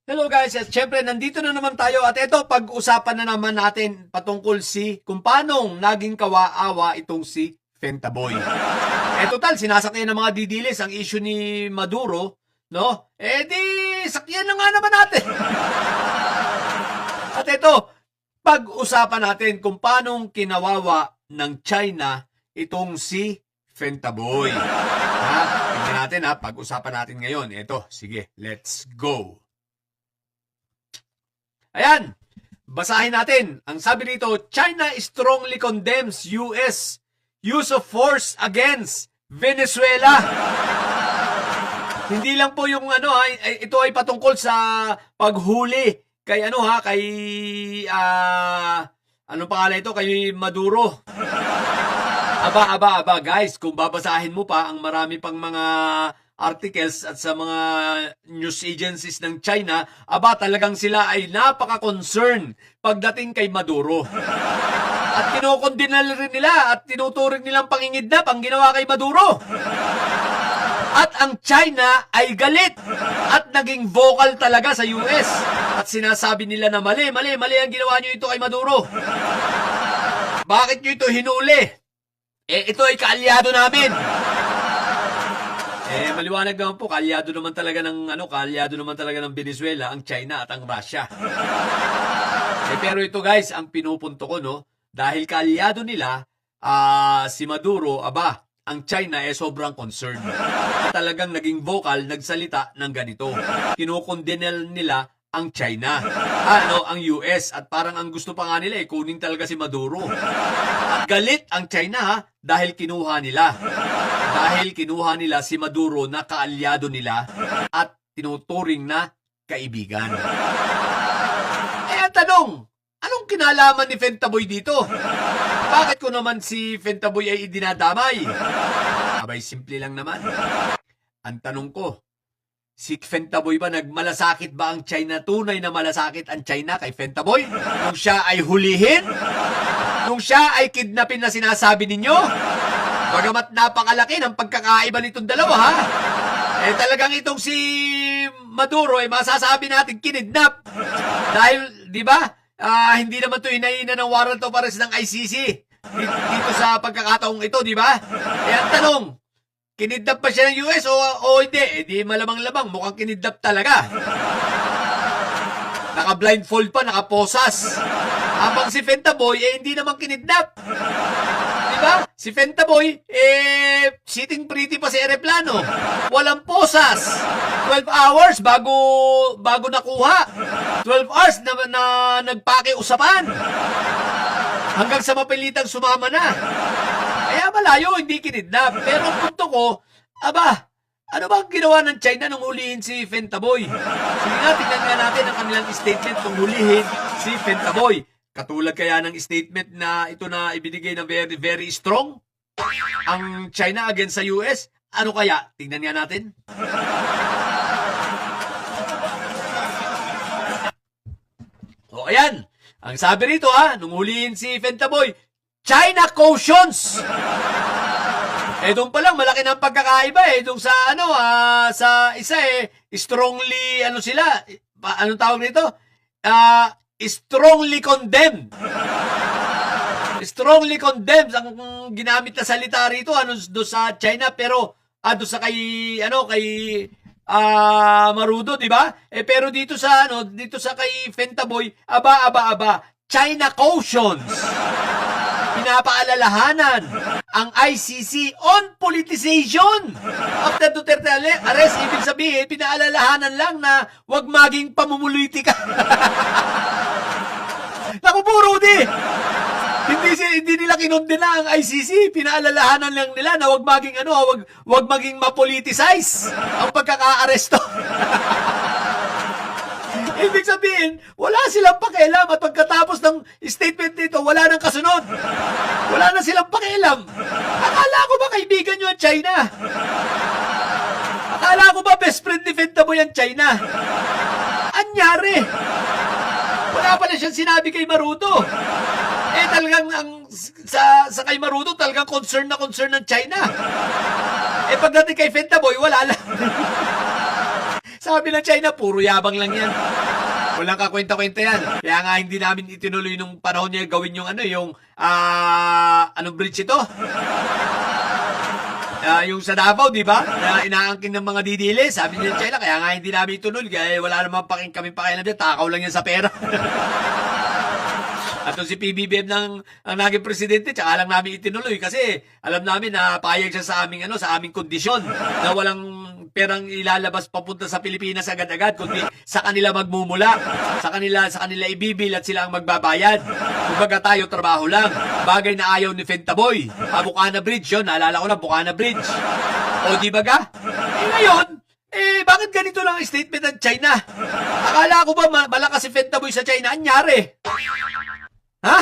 Hello guys, at syempre nandito na naman tayo at ito pag-usapan na naman natin patungkol kung paano naging kawaawa itong si Fentaboy. Total, sinasakyan ng mga didilis ang issue ni Maduro, no? Di sakyan na nga naman natin. At ito, pag-usapan natin kung paano kinawawa ng China itong si Fentaboy. Tingnan natin pag-usapan natin ngayon. Ito, sige, let's go. Ayan, basahin natin. Ang sabi dito, China strongly condemns US use of force against Venezuela. Hindi lang po yung ito ay patungkol sa paghuli kay ano pangalan ito, kay Maduro. Aba guys, kung babasahin mo pa ang marami pang mga articles at sa mga news agencies ng China, talagang sila ay napaka-concern pagdating kay Maduro. At kinokondena rin nila at tinuturing nilang pangingidnap ang ginawa kay Maduro. At ang China ay galit at naging vocal talaga sa US. At sinasabi nila na mali ang ginawa nyo ito kay Maduro. Bakit nyo ito hinuli? Ito ay kaalyado namin. Maliwanag naman po, kaalyado naman talaga ng Venezuela, ang China at ang Russia. Pero ito guys, ang pinupunto ko, no? Dahil kaalyado nila, si Maduro, ang China sobrang concerned. At talagang naging vocal, nagsalita ng ganito. Kinokondena nila ang China, ang US, at parang ang gusto pa nga nila kunin talaga si Maduro. At galit ang China dahil kinuha nila si Maduro na kaalyado nila at tinuturing na kaibigan. Ang tanong, anong kinalaman ni Fentaboy dito? Bakit ko naman si Fentaboy ay idinadamay? Simple lang naman. Ang tanong ko, si Fentaboy ba nagmalasakit ba ang China? Tunay na malasakit ang China kay Fentaboy? Nung siya ay hulihin? Nung siya ay kidnapin na sinasabi ninyo? Bagamat napakalaki ng pagkakaiba nitong dalawa, talagang itong si Maduro masasabi natin kinidnap. Dahil, di ba, hindi naman ito hinahina ng warrant of arrest ng ICC dito sa pagkakataong ito, di ba? Ang tanong, kinidnap pa siya ng US o hindi? Di malamang-lamang, mukhang kinidnap talaga. Naka-blindfold pa, nakaposas. Habang si Fentaboy, hindi naman kinidnap. Diba? Si Fentaboy, sitting pretty pa sa ereplano. Walang posas. 12 hours bago nakuha. 12 hours na nagpakiusapan. Hanggang sa mapilitang sumama na. Kaya malayo, hindi kinidnap. Pero ang punto ko, ano ba ang ginawa ng China nung hulihin si Fentaboy? Sige nga, tingnan nga natin ang kanilang statement nung hulihin si Fentaboy. Katulad kaya ng statement na ito na ibinigay na very, very strong ang China against sa US? Ano kaya? Tingnan nga natin. Ayan. Ang sabi rito nung hulihin si Fentaboy, China cautions. Doon pa lang, malaki ng pagkakaiba doon sa sa isa strongly, sila, anong tawag nito? Strongly condemned. Strongly condemned ang ginamit na salita rito doon sa China, pero doon sa kay Marudo, di ba? Pero dito sa kay Fentaboy, China cautions. Pinapaalalahanan ang ICC on politicization of the Duterte arrest. Ibig sabihin, pinaalalahanan lang na wag maging pamumulitika. Naku po, Rudy! Hindi nila kinondena ang ICC. Pinaalalahanan lang nila na wag maging mapoliticize ang pagkaka-aresto. Ibig sabihin, wala silang pakialam at pagkatapos ng statement nito, wala nang kasunod. Wala na silang pakialam. Akala ko ba kaibigan nyo ang China? Akala ko ba best friend ni Fentaboy ang China? Anyari? Wala pala siyang sinabi kay Marudo. Talagang sa kay Marudo, talagang concern ng China. Pagdating kay Fentaboy, wala lang. Sabi ng China, puro yabang lang yan. Walang kakwenta-kwenta yan. Kaya nga hindi namin itinuloy nung panahon niya gawin yung anong bridge ito? Yung sa Davao, di ba? Na inaangkin ng mga didilis. Sabi niya China, kaya nga hindi namin ituloy. Kaya wala naman kami pakialam dyan. Takaw lang yan sa pera. At si PBBM ang naging presidente, tsaka lang namin itinuloy kasi alam namin na payag siya sa aming kondisyon na walang perang ilalabas papunta sa Pilipinas agad-agad kundi sa kanila magmumula, sa kanila ibibil at sila ang magbabayad. Kumbaga tayo trabaho lang. Bagay na ayaw ni Fentaboy. Bukana Bridge yun, naalala ko na Bukana Bridge. O di ba ga? Ngayon, bakit ganito lang ang statement ng China? Akala ko ba malakas si Fentaboy sa China? Anyari? Ha?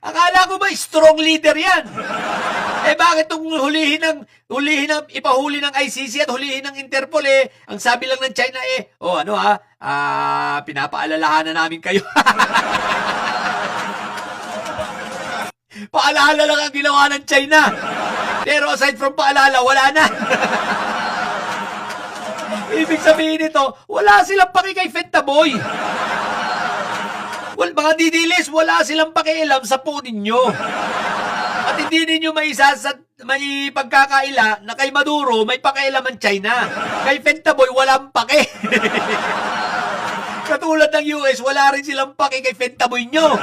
Akala ko ba strong leader yan? Bakit nung ipahuli ng ICC at hulihin ng Interpol ang sabi lang ng China pinapaalalahanan namin kayo. Paalala lang ang ginawa ng China. Pero aside from paalala, wala na. Ibig sabihin nito, wala silang paki kay Fentaboy. Mga didilis, wala silang pakialam sa po ninyo. At hindi ninyo may pagkakaila na kay Maduro may pakialam ang China. Kay Fentaboy, walang paki. Katulad ng US, wala rin silang paki kay Fentaboy nyo.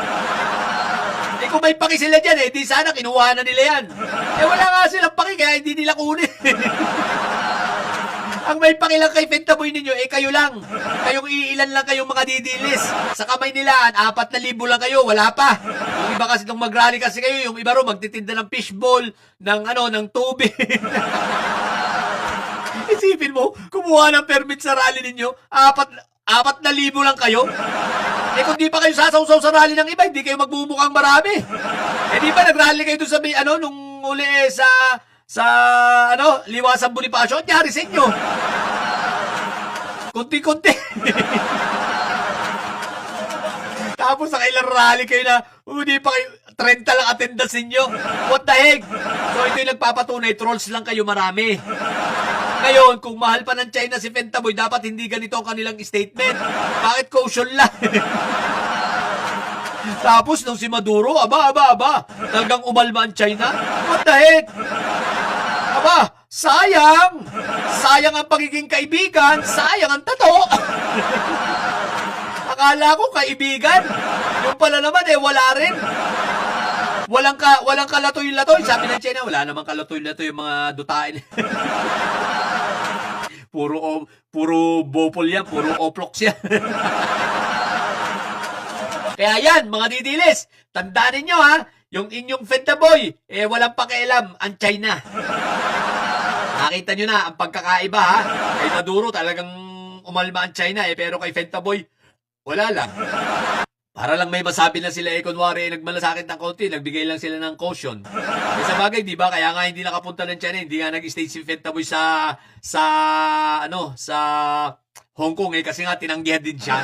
Kung may paki sila dyan, di sana kinuha na nila yan. Wala nga silang paki, kaya hindi nila kunin. Ang may pakilang kay Fentaboy ninyo, kayo lang. Kayong iilan lang kayong mga didilis. Sa kamay nila, 4,000 lang kayo, wala pa. Yung iba kasi nung mag-rally kasi kayo, yung iba ro magtitinda ng fishball, ng tubig. Isipin mo, kumuha ng permit sa rally ninyo, 4,000 lang kayo. Kung di pa kayo sasawsaw sa rally ng iba, hindi kayo magbumukhang marami. Di ba nag-rally kayo doon sa nung uli sa Liwasan Bonifacio, nyari sa inyo. Kunti-kunti. Tapos sa kailang rally kayo na, hindi pa kayo, 30 lang attendance ninyo. What the heck? So ito yung nagpapatunay, trolls lang kayo marami. Ngayon, kung mahal pa ng China si Fentaboy, dapat hindi ganito ang kanilang statement. Bakit caution lang? Tapos nung si Maduro, talagang umalma ang China. What the heck? Sayang! Sayang ang pagiging kaibigan, sayang ang tato. Akala ko kaibigan. Yung pala naman wala rin. Walang kalatoy-latoy. Sabi ng China, wala namang kalatoy-latoy yung mga dutain. Puro bopol yan, puro oplox yan. Kaya yan, mga didilis, tandaan ninyo yung inyong Fentaboy, walang pakialam ang China. Nakita nyo na ang pagkakaiba Kay Maduro talagang umalma ang China pero kay Fentaboy, wala lang. Para lang may masabi na sila kunwari nagmalasakit ng konti, nagbigay lang sila ng caution. Sa bagay, di ba? Kaya nga hindi nakapunta ng China, hindi nga nag-stay si Fentaboy sa Hong Kong kasi nga tinanggihan din siya.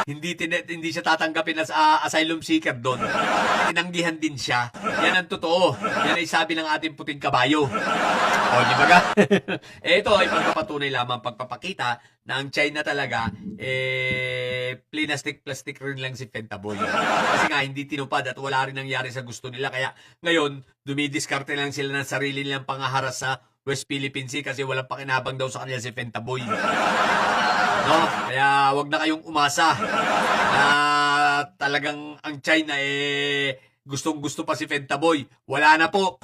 Hindi siya tatanggapin as asylum seeker doon. Tinanggihan din siya. Yan ang totoo. Yan ay sabi ng ating puting kabayo. O, di ba ga? Ito ay pagpapatunay lamang, pagpapakita na ang China talaga, plastic rin lang si Fentaboy. Kasi nga, hindi tinupad at wala rin nangyari sa gusto nila. Kaya ngayon, dumidiskarte lang sila ng sarili nilang pangaharas sa West Philippine Sea kasi walang pakinabang daw sa kanila si Fentaboy. No? Kaya wag na kayong umasa na talagang ang China gustong-gusto pa si Fentaboy. Wala na po.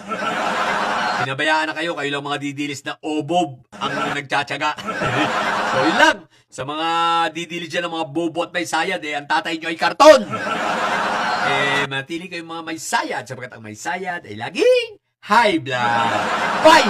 Pinabayaan na kayo lang mga didilis na obob ang nagtsatsaga. So yun lang. Sa mga didilis dyan ng mga bobo at may sayad, ang tatay nyo ay karton. Manatili kayong mga may sayad sapagkat ang may sayad ay laging high blood. Bye!